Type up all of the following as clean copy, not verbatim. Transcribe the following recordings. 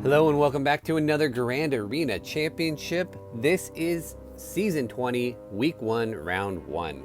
Hello and welcome back to another Grand Arena Championship. This is Season 20, Week 1, Round 1.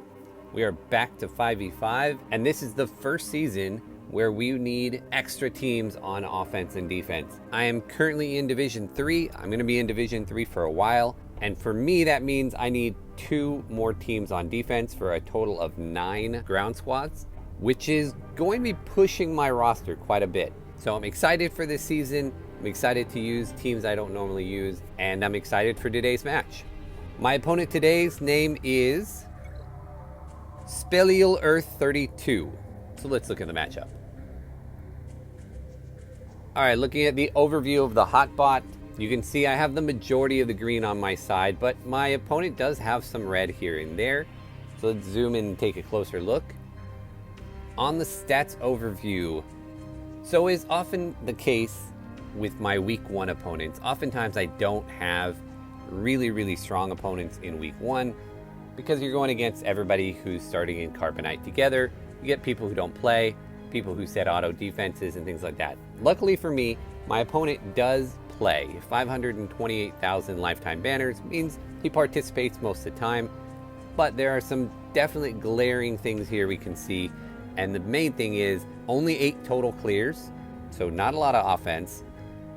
We are back to 5v5, and this is the first season where we need extra teams on offense and defense. I am currently in Division 3. I'm going to be in Division 3 for a while, and for me that means I need 2 more teams on defense for a total of 9 ground squads, which is going to be pushing my roster quite a bit. So I'm excited for this season. I'm excited to use teams I don't normally use, and I'm excited for today's match. My opponent today's name is Heathen13. So let's look at the matchup. Alright, looking at the overview of the hotbot, you can see I have the majority of the green on my side, but my opponent does have some red here and there. So let's zoom in and take a closer look. On the stats overview, so is often the case with my week 1 opponents. Oftentimes I don't have really strong opponents in week 1 because you're going against everybody who's starting in Carbonite together. You get people who don't play, people who set auto defenses and things like that. Luckily for me, my opponent does play. 528,000 lifetime banners means he participates most of the time, but there are some definitely glaring things here we can see, and the main thing is only 8 total clears, so not a lot of offense.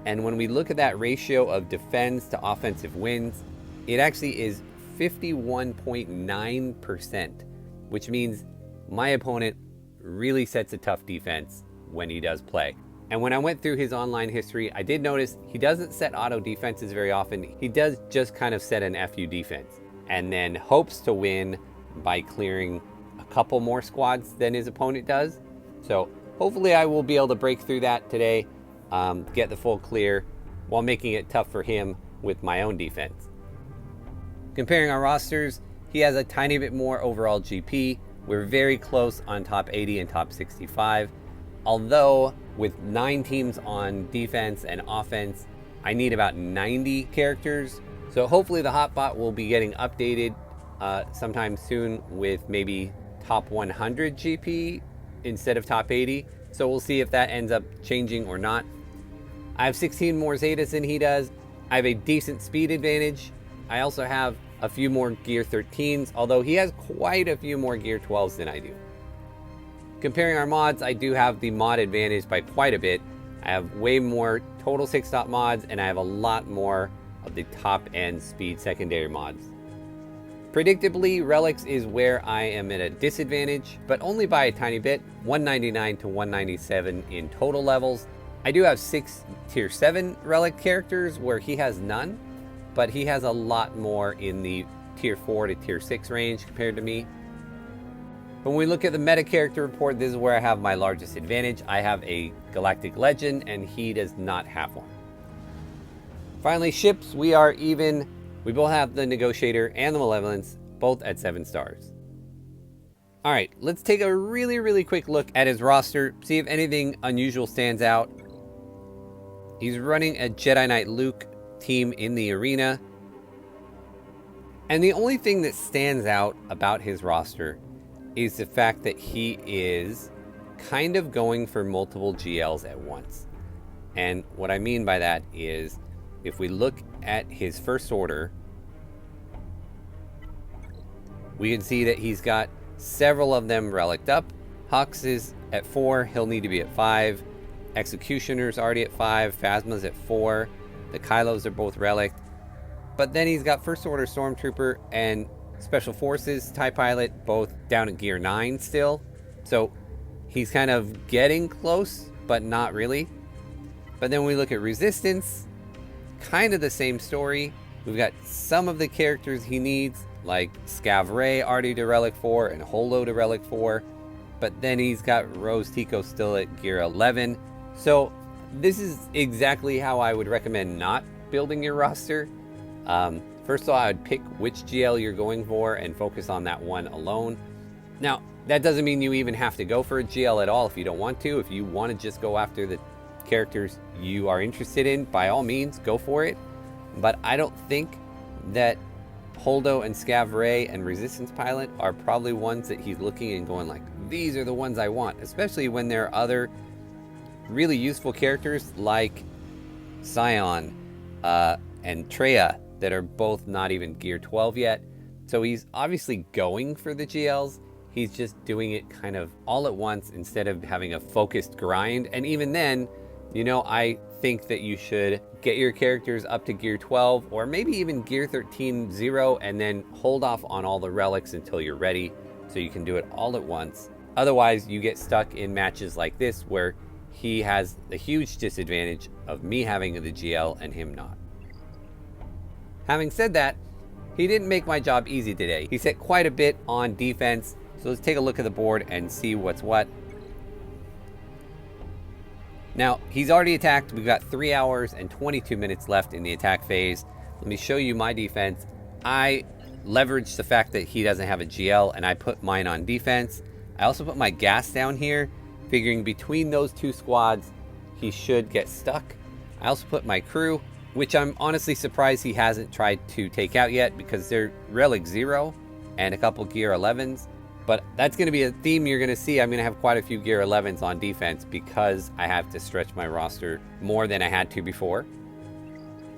And when we look at that ratio of defense to offensive wins, it actually is 51.9%, which means my opponent really sets a tough defense when he does play. And when I went through his online history, I did notice he doesn't set auto defenses very often. He does just kind of set an FU defense and then hopes to win by clearing a couple more squads than his opponent does. So hopefully I will be able to break through that today. Get the full clear while making it tough for him with my own defense. Comparing our rosters, he has a tiny bit more overall GP. We're very close on top 80 and top 65. Although with 9 teams on defense and offense, I need about 90 characters. So hopefully the hotbot will be getting updated sometime soon with maybe top 100 GP instead of top 80. So we'll see if that ends up changing or not. I have 16 more Zetas than he does. I have a decent speed advantage. I also have a few more Gear 13s, although he has quite a few more Gear 12s than I do. Comparing our mods, I do have the mod advantage by quite a bit. I have way more total 6-stop mods, and I have a lot more of the top-end speed secondary mods. Predictably, Relics is where I am at a disadvantage, but only by a tiny bit, 199 to 197 in total levels. I do have 6 tier 7 Relic characters where he has none, but he has a lot more in the tier 4 to tier 6 range compared to me. But when we look at the meta character report, this is where I have my largest advantage. I have a Galactic Legend, and he does not have one. Finally, ships, we are even. We both have the Negotiator and the Malevolence, both at 7 stars. Alright, let's take a really quick look at his roster, see if anything unusual stands out. He's running a Jedi Knight Luke team in the arena. And the only thing that stands out about his roster is the fact that he is kind of going for multiple GLs at once. And what I mean by that is, if we look at his first order, we can see that he's got several of them reliced up. Hux is at 4, he'll need to be at 5. Executioner's already at 5, Phasma's at 4. The Kylos are both reliced. But then he's got First Order Stormtrooper and Special Forces TIE Pilot both down at Gear 9 still. So he's kind of getting close, but not really. But then when we look at Resistance, kind of the same story. We've got some of the characters he needs, like Scav Rey already to Relic 4 and Holo to Relic 4. But then he's got Rose Tico still at Gear 11. So this is exactly how I would recommend not building your roster. First of all, I would pick which GL you're going for and focus on that one alone. Now, that doesn't mean you even have to go for a GL at all if you don't want to. If you want to just go after the characters you are interested in, by all means, go for it. But I don't think that Holdo and Scav Rey and Resistance Pilot are probably ones that he's looking and going like, these are the ones I want, especially when there are other really useful characters like Scion, and Treya that are both not even gear 12 yet. So he's obviously going for the GLs. He's just doing it kind of all at once instead of having a focused grind. And even then, you know, I think that you should get your characters up to gear 12 or maybe even gear 13 0 and then hold off on all the relics until you're ready so you can do it all at once. Otherwise, you get stuck in matches like this where he has the huge disadvantage of me having the GL and him not. Having said that, he didn't make my job easy today. He set quite a bit on defense. So let's take a look at the board and see what's what. Now, he's already attacked. We've got 3 hours and 22 minutes left in the attack phase. Let me show you my defense. I leveraged the fact that he doesn't have a GL and I put mine on defense. I also put my gas down here, figuring between those two squads, he should get stuck. I also put my crew, which I'm honestly surprised he hasn't tried to take out yet because they're relic 0 and a couple gear 11s. But that's going to be a theme you're going to see. I'm going to have quite a few gear 11s on defense because I have to stretch my roster more than I had to before.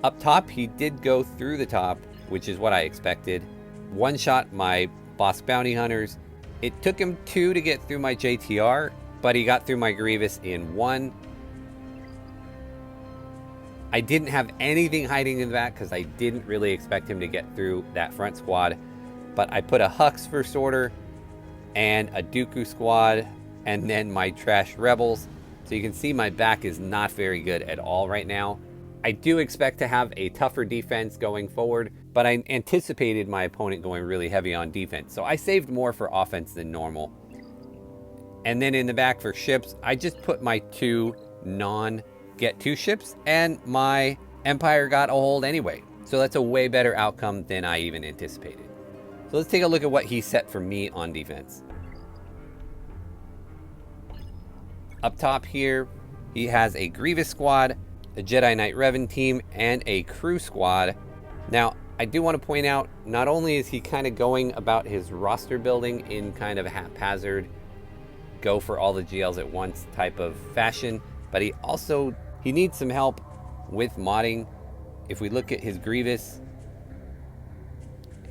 Up top, he did go through the top, which is what I expected. One shot my boss bounty hunters. It took him 2 to get through my JTR, but he got through my Grievous in 1. I didn't have anything hiding in the back because I didn't really expect him to get through that front squad. But I put a Hux first order and a Dooku squad and then my trash rebels. So you can see my back is not very good at all right now. I do expect to have a tougher defense going forward, but I anticipated my opponent going really heavy on defense. So I saved more for offense than normal. And then in the back for ships, I just put my 2 non-get 2 ships and my Empire got a hold anyway. So that's a way better outcome than I even anticipated. So let's take a look at what he set for me on defense. Up top here, he has a Grievous squad, a Jedi Knight Revan team, and a crew squad. Now, I do want to point out, not only is he kind of going about his roster building in kind of a haphazard, go for all the GLs at once type of fashion, but he needs some help with modding. If we look at his Grievous,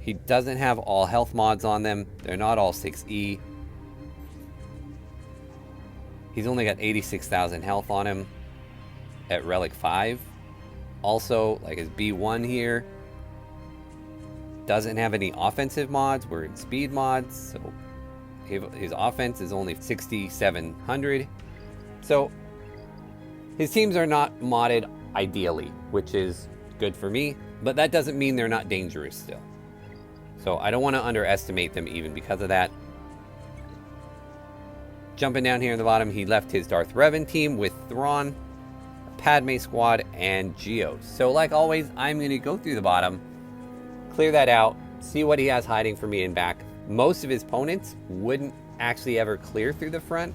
he doesn't have all health mods on them. They're not all 6E. He's only got 86,000 health on him at Relic 5. Also, like his B1 here, doesn't have any offensive mods. We're in speed mods, so his offense is only 6,700. So his teams are not modded ideally, which is good for me, but that doesn't mean they're not dangerous still. So I don't want to underestimate them even because of that. Jumping down here in the bottom, he left his Darth Revan team with Thrawn, Padme squad, and Geos. So like always, I'm going to go through the bottom, clear that out, see what he has hiding for me in back. Most of his opponents wouldn't actually ever clear through the front,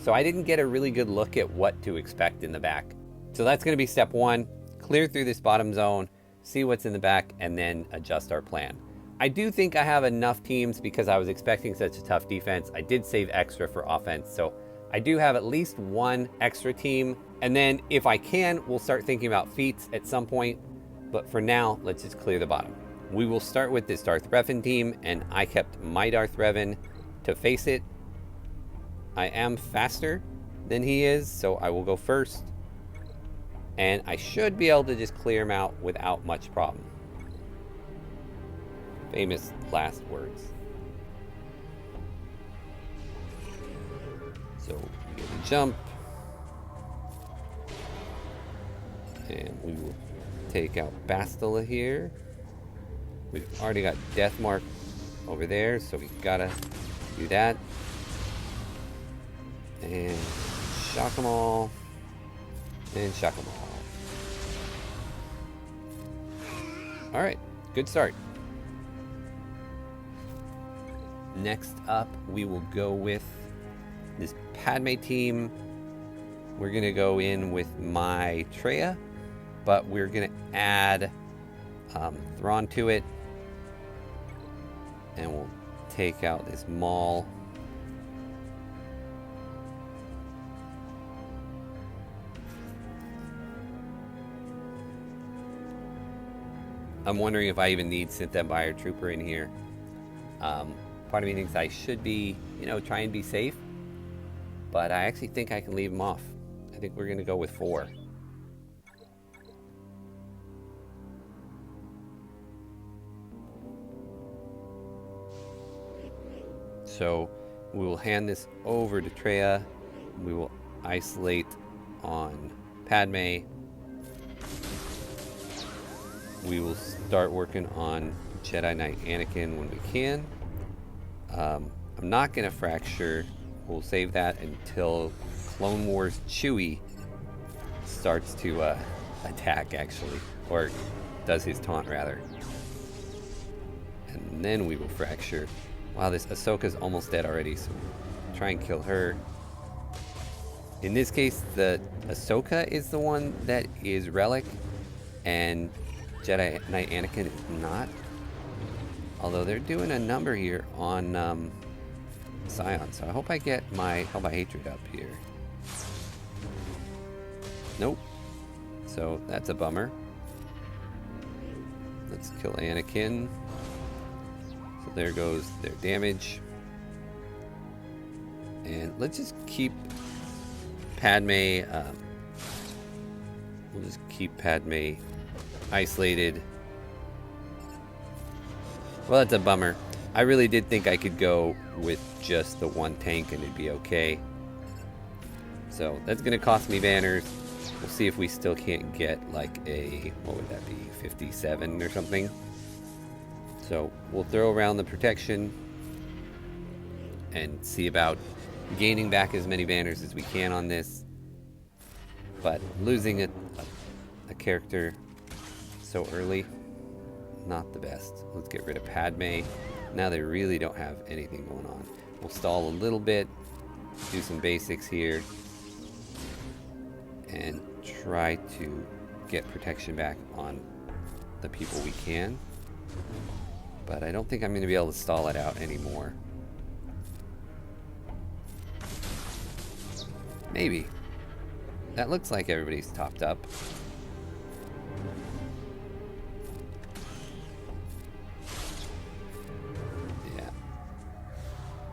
so I didn't get a really good look at what to expect in the back. So that's going to be step 1, clear through this bottom zone, see what's in the back, and then adjust our plan. I do think I have enough teams because I was expecting such a tough defense. I did save extra for offense, so I do have at least 1 extra team. And then if I can, we'll start thinking about feats at some point. But for now, let's just clear the bottom. We will start with this Darth Revan team, and I kept my Darth Revan to face it. I am faster than he is, so I will go first. And I should be able to just clear him out without much problem. Famous last words. So we get a jump. And we will take out Bastila here. We've already got Deathmark over there, so we gotta do that. And shock them all. And shock them all. Alright, good start. Next up, we will go with this Padme team. We're going to go in with my Treya, but we're going to add Thrawn to it. And we'll take out this Maul. I'm wondering if I even need Synth Empire Trooper in here. Part of me thinks I should be, you know, try and be safe. But I actually think I can leave him off. I think we're going to go with 4. So we will hand this over to Treya. We will isolate on Padme. We will start working on Jedi Knight Anakin when we can. I'm not going to fracture. We'll save that until Clone Wars Chewie starts to attack, actually. Or does his taunt, rather. And then we will fracture. Wow, this Ahsoka's almost dead already, so try and kill her. In this case, the Ahsoka is the one that is Relic, and Jedi Knight Anakin is not. Although they're doing a number here on Scion, so I hope I get my Hell by Hatred up here. Nope. So that's a bummer. Let's kill Anakin. So there goes their damage. And let's just keep Padme, we'll just keep Padme isolated. Well, that's a bummer. I really did think I could go with just the one tank and it'd be okay. So that's going to cost me banners. We'll see if we still can't get like a, what would that be, 57 or something. So we'll throw around the protection and see about gaining back as many banners as we can on this. But losing a character so early, not the best. Let's get rid of Padme. Now they really don't have anything going on. We'll stall a little bit, do some basics here, and try to get protection back on the people we can. But I don't think I'm going to be able to stall it out anymore. Maybe. That looks like everybody's topped up. Yeah.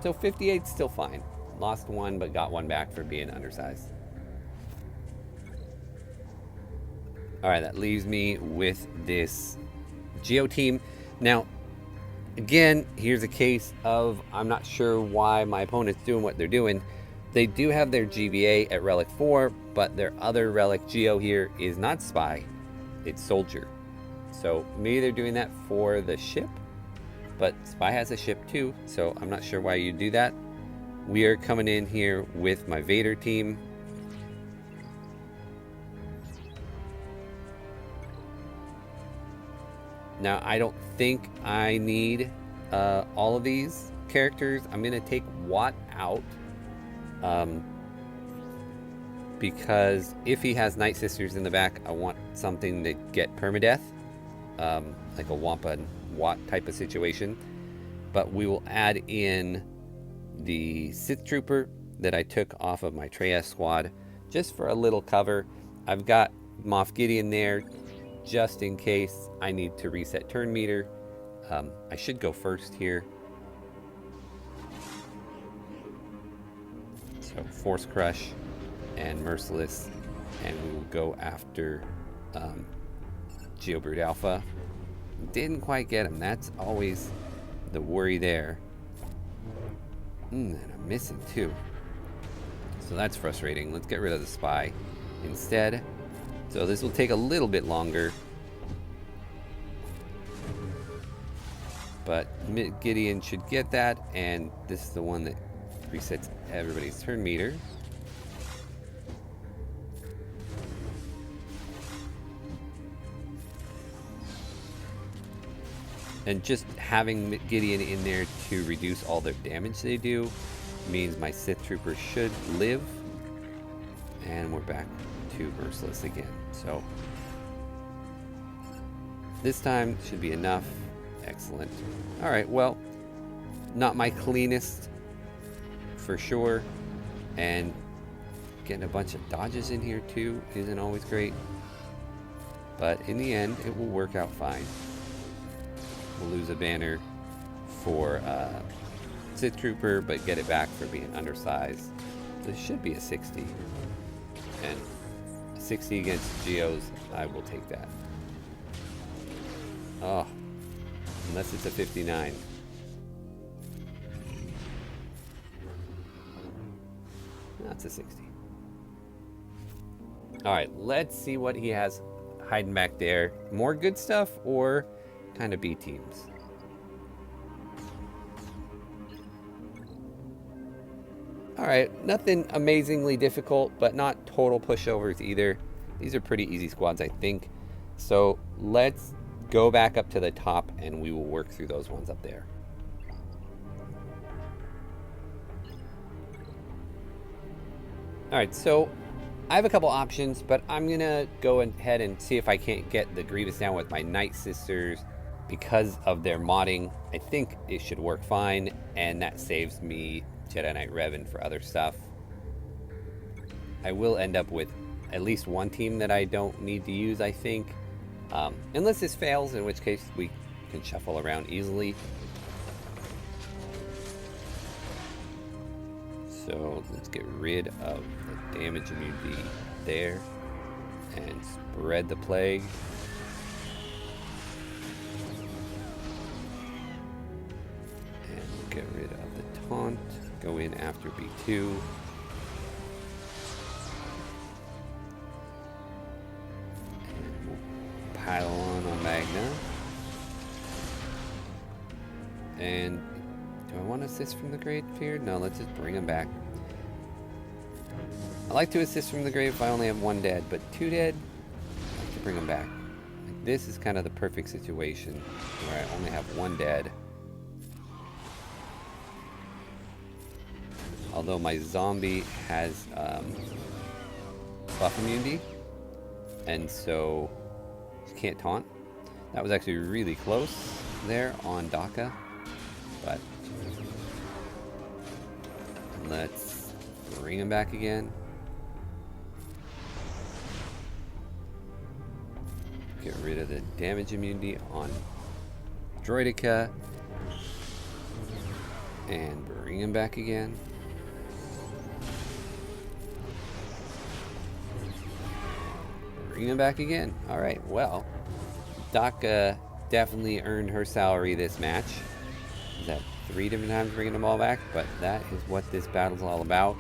So 58's still fine. Lost one, but got one back for being undersized. Alright, that leaves me with this Geo team. Now, again, here's a case of I'm not sure why my opponent's doing what they're doing. They do have their GBA at Relic 4, but their other Relic Geo here is not Spy, it's Soldier. So maybe they're doing that for the ship, but Spy has a ship too, so I'm not sure why you do that. We are coming in here with my Vader team. Now, I don't think I need all of these characters. I'm going to take Watt out. Because if he has Night Sisters in the back, I want something to get permadeath, like a Wampa and Watt type of situation. But we will add in the Sith Trooper that I took off of my Treya squad just for a little cover. I've got Moff Gideon there just in case I need to reset turn meter. I should go first here. So Force Crush and Merciless, and we will go after Geobird Alpha. Didn't quite get him. That's always the worry there. And I'm missing too. So that's frustrating. Let's get rid of the Spy instead. So this will take a little bit longer. But Gideon should get that, and this is the one that resets everybody's turn meter. And just having Gideon in there to reduce all their damage they do means my Sith Trooper should live. And we're back to Merciless again. So this time should be enough. Excellent. All right, well, not my cleanest for sure. And getting a bunch of dodges in here too isn't always great. But in the end, it will work out fine. We'll lose a banner for Sith Trooper, but get it back for being undersized. This should be a 60. And a 60 against Geos, I will take that. Oh, unless it's a 59. That's a 60. Alright, let's see what he has hiding back there. More good stuff or kind of B teams? Alright, nothing amazingly difficult, but not total pushovers either. These are pretty easy squads, I think. So let's go back up to the top and we will work through those ones up there. Alright, so I have a couple options, but I'm going to go ahead and see if I can't get the Grievous down with my Night Sisters. Because of their modding, I think it should work fine, and that saves me Jedi Knight Revan for other stuff. I will end up with at least one team that I don't need to use, I think. Unless this fails, in which case we can shuffle around easily. So let's get rid of the damage immunity there and spread the plague. And we'll get rid of the taunt. Go in after B2. And we'll pile on Magna. And do I want to assist from the grave here? No, let's just bring him back. I like to assist from the grave if I only have one dead, but two dead, I like to bring him back. Like, this is kind of the perfect situation where I only have one dead. Although my zombie has buff immunity, and so he can't taunt. That was actually really close there on Daka, but let's bring him back again. Get rid of the damage immunity on Droideka. And bring him back again. Bring him back again. Alright, well, Daka definitely earned her salary this match. Is that 3 different times bringing them all back? But that is what this battle's all about.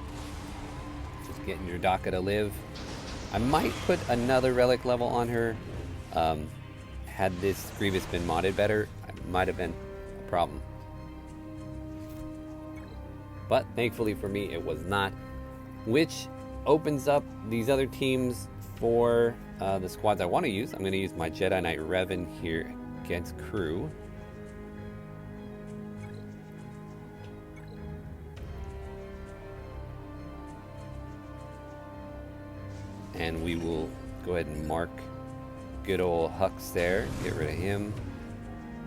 Just getting your Daka to live. I might put another relic level on her. Had this Grievous been modded better, it might have been a problem. But thankfully for me, it was not. Which opens up these other teams for the squads I want to use. I'm going to use my Jedi Knight Revan here against Crew. And we will go ahead and mark good old Hux there. Get rid of him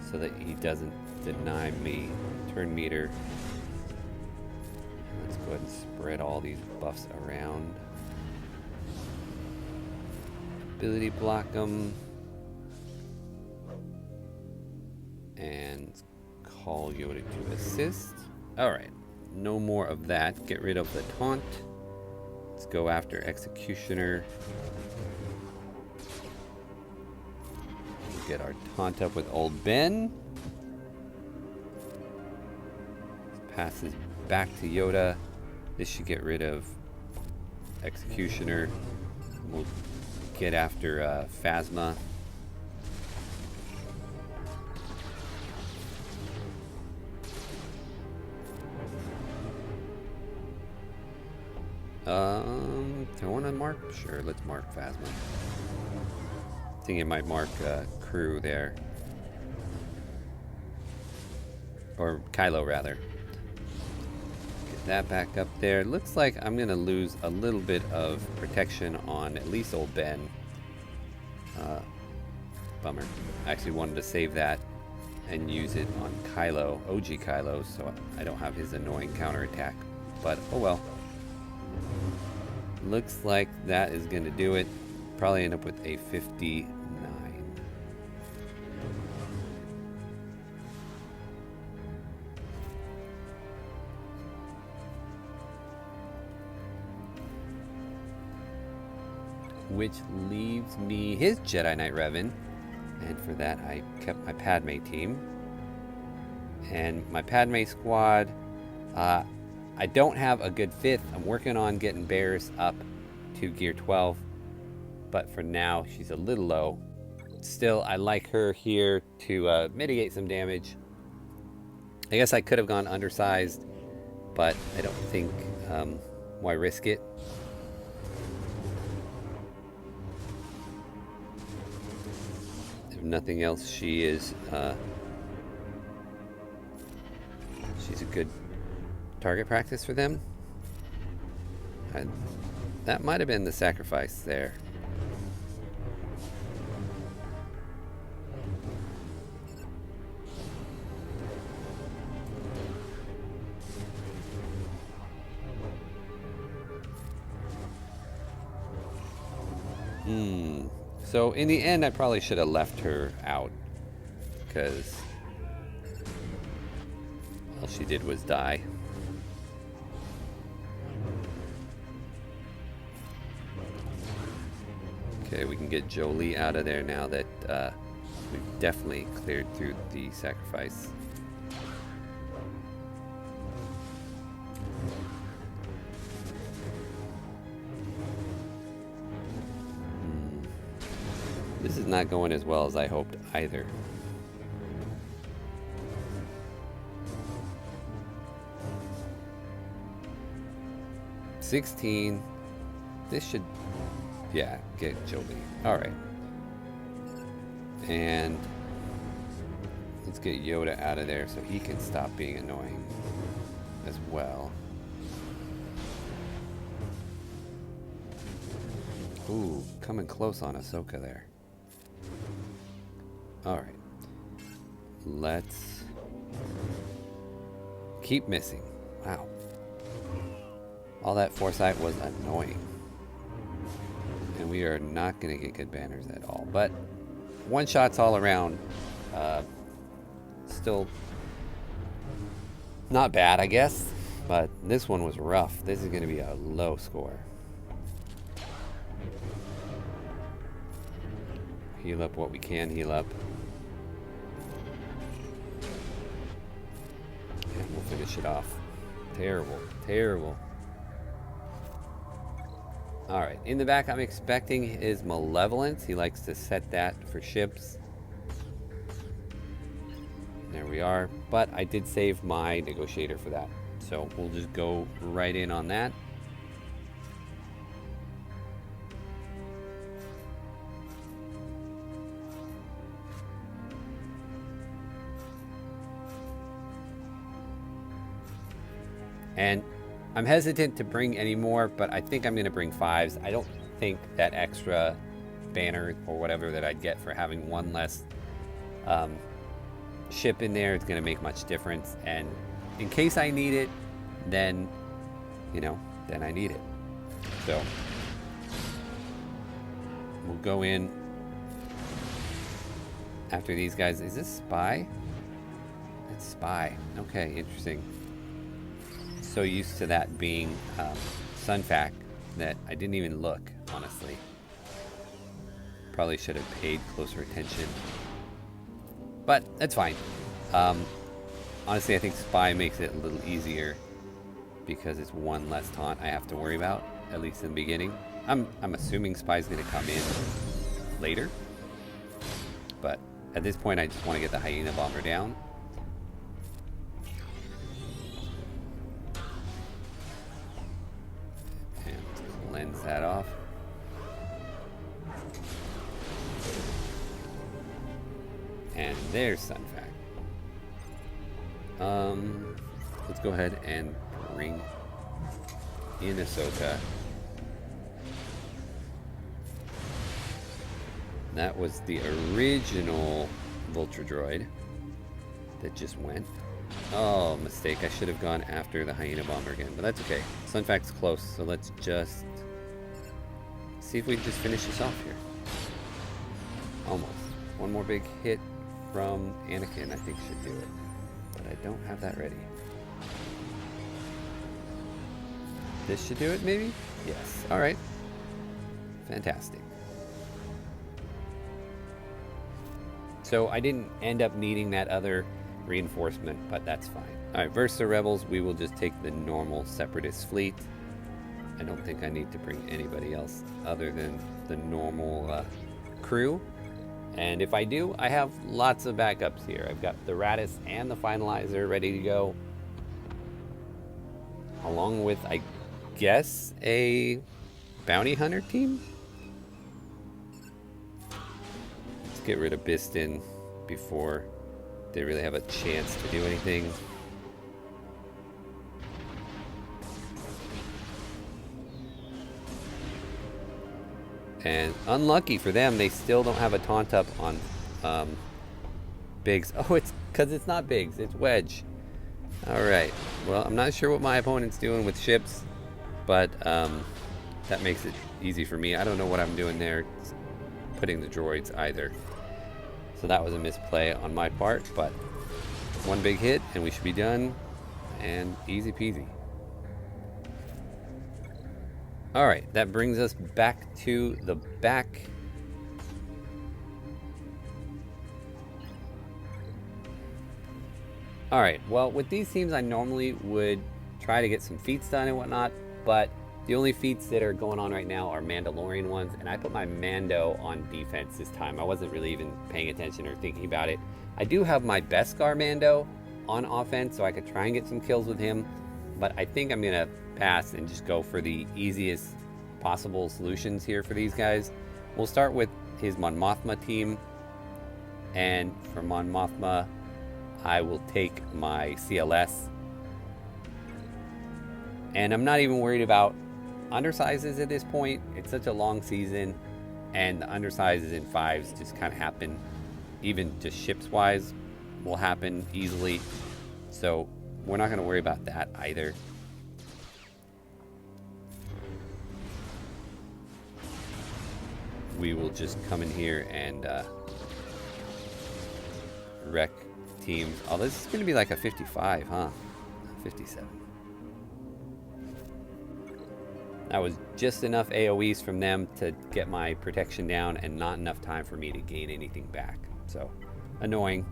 so that he doesn't deny me turn meter. Let's go ahead and spread all these buffs around. Ability block them. And call Yoda to assist. Alright, no more of that. Get rid of the taunt. Let's go after Executioner. Get our taunt up with Old Ben. Passes back to Yoda. This should get rid of Executioner. We'll get after Phasma. Do I want to mark? Sure, let's mark Phasma. I think it might mark Crew there. Or Kylo, rather. Get that back up there. Looks like I'm going to lose a little bit of protection on at least Old Ben. Bummer. I actually wanted to save that and use it on Kylo, OG Kylo, so I don't have his annoying counterattack. But, oh well. Looks like that is going to do it. Probably end up with a 59. which leaves me his Jedi Knight Revan. And for that, I kept my Padme team. And my Padme squad, I don't have a good 5th. I'm working on getting Bears up to gear 12. But for now, she's a little low. Still, I like her here to mitigate some damage. I guess I could have gone undersized, but I don't think, why risk it? If nothing else, she is, she's a good target practice for them. That might have been the sacrifice there. So in the end, I probably should have left her out, because all she did was die. Okay, we can get Jolie out of there now that we've definitely cleared through the sacrifice. This is not going as well as I hoped either. $16. This should, yeah, get Jolie. All right. And let's get Yoda out of there so he can stop being annoying as well. Ooh, coming close on Ahsoka there. Alright. Let's keep missing. Wow. All that foresight was annoying. And we are not going to get good banners at all. But one shots all around. Still not bad, I guess. But this one was rough. This is going to be a low score. Heal up what we can heal up. And we'll finish it off. Terrible, terrible. Alright, in the back I'm expecting his Malevolence. He likes to set that for ships. There we are. But I did save my Negotiator for that. So we'll just go right in on that. And I'm hesitant to bring any more, but I think I'm going to bring 5s. I don't think that extra banner or whatever that I'd get for having one less ship in there is going to make much difference. And in case I need it, then, you know, then I need it. So we'll go in after these guys. Is this Spy? It's Spy. Okay, interesting. So used to that being Sunfac that I didn't even look, honestly. Probably should have paid closer attention. But that's fine. Honestly, I think Spy makes it a little easier because it's one less taunt I have to worry about, at least in the beginning. I'm assuming Spy's going to come in later. But at this point, I just want to get the Hyena Bomber down. Cleanse that off. And there's Sunfac. Let's go ahead and bring in Ahsoka. That was the original Vulture Droid that just went. Oh, mistake. I should have gone after the Hyena Bomber again, but that's okay. Sunfac's close, so let's just see if we can just finish this off here. Almost. One more big hit from Anakin, I think, should do it. But I don't have that ready. This should do it, maybe? Yes. Alright. Fantastic. So I didn't end up needing that other reinforcement, but that's fine. All right, versus the rebels, we will just take the normal separatist fleet. I don't think I need to bring anybody else other than the normal crew. And if I do, I have lots of backups here. I've got the Radis and the Finalizer ready to go, along with, I guess, a bounty hunter team. Let's get rid of Biston before they really have a chance to do anything. And unlucky for them, they still don't have a taunt up on Biggs. Oh, it's because it's not Biggs, it's Wedge. Alright, well, I'm not sure what my opponent's doing with ships, but that makes it easy for me. I don't know what I'm doing there, putting the droids either. So that was a misplay on my part, but one big hit and we should be done, and easy peasy. Alright, that brings us back to the back. Alright, well, with these teams I normally would try to get some feats done and whatnot, but the only feats that are going on right now are Mandalorian ones, and I put my Mando on defense this time. I wasn't really even paying attention or thinking about it. I do have my Beskar Mando on offense, so I could try and get some kills with him, but I think I'm going to pass and just go for the easiest possible solutions here for these guys. We'll start with his Mon Mothma team, and for Mon Mothma I will take my CLS, and I'm not even worried about undersizes at this point. It's such a long season, and the undersizes in 5s just kind of happen, even just ships wise will happen easily, so we're not going to worry about that either. We will just come in here and wreck teams. Oh, this is going to be like a 55, huh? 57. That was just enough AoEs from them to get my protection down, and not enough time for me to gain anything back. So, annoying.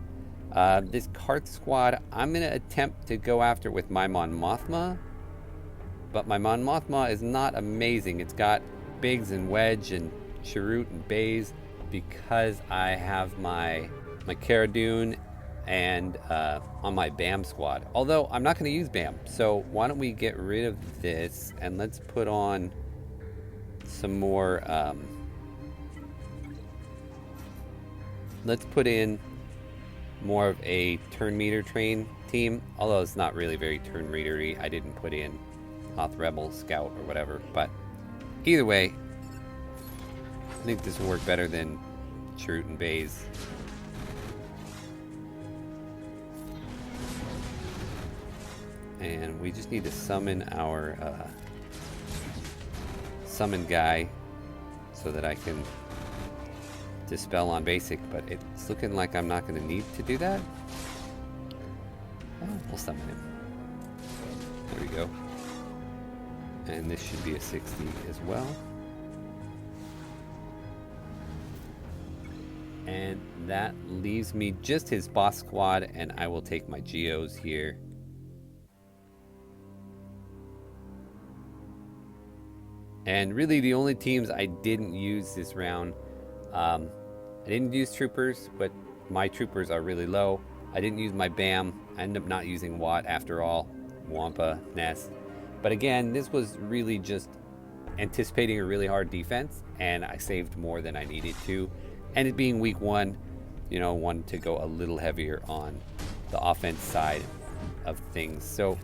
This Karth squad, I'm going to attempt to go after with my Mon Mothma, but my Mon Mothma is not amazing. It's got Biggs and Wedge and Chirrut and Baze, because I have my Cara Dune and on my BAM squad. Although I'm not going to use BAM, so why don't we get rid of this and let's put on some more. Let's put in more of a turn meter train team, although it's not really very turn metery. I didn't put in Hoth Rebel Scout or whatever, but either way, I think this will work better than Chirrut and Baze. And we just need to summon our summon guy so that I can dispel on basic, but it's looking like I'm not going to need to do that. Well, we'll summon him. There we go. And this should be a 60 as well. And that leaves me just his boss squad, and I will take my Geos here. And really the only teams I didn't use this round, I didn't use troopers, but my troopers are really low. I didn't use my BAM. I ended up not using Watt after all. Wampa, Ness. But again, this was really just anticipating a really hard defense, and I saved more than I needed to. And it being week 1, you know, wanted to go a little heavier on the offense side of things. So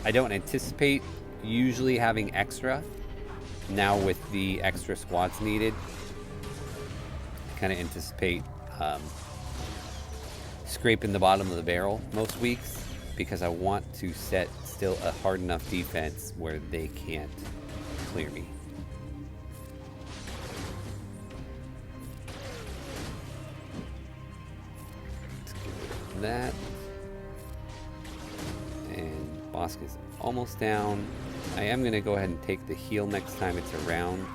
I don't anticipate usually having extra. Now with the extra squads needed, I kind of anticipate scraping the bottom of the barrel most weeks, because I want to set still a hard enough defense where they can't clear me. That, and Bosk is almost down. I am going to go ahead and take the heal next time it's around,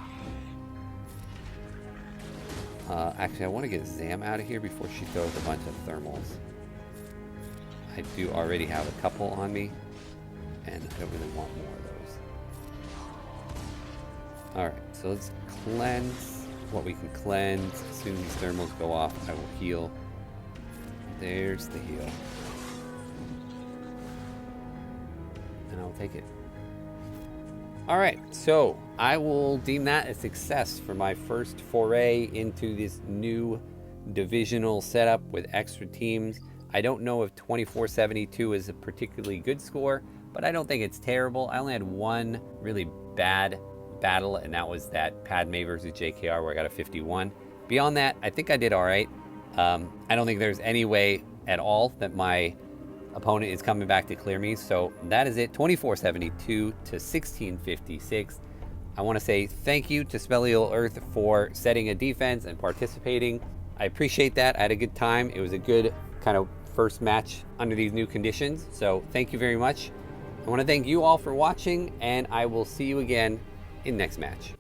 Actually, I want to get Zam out of here before she throws a bunch of thermals. I do already have a couple on me, and I don't really want more of those. Alright, so let's cleanse what we can cleanse. As soon as these thermals go off, I will heal. There's the heal. And I'll take it. Alright, so I will deem that a success for my first foray into this new divisional setup with extra teams. I don't know if 2472 is a particularly good score, but I don't think it's terrible. I only had one really bad battle, and that was that Padme versus JKR where I got a 51. Beyond that, I think I did alright. I don't think there's any way at all that my opponent is coming back to clear me. So that is it, 2472 to 1656. I want to say thank you to Spellial Earth for setting a defense and participating. I appreciate that. I had a good time. It was a good kind of first match under these new conditions. So thank you very much. I want to thank you all for watching, and I will see you again in next match.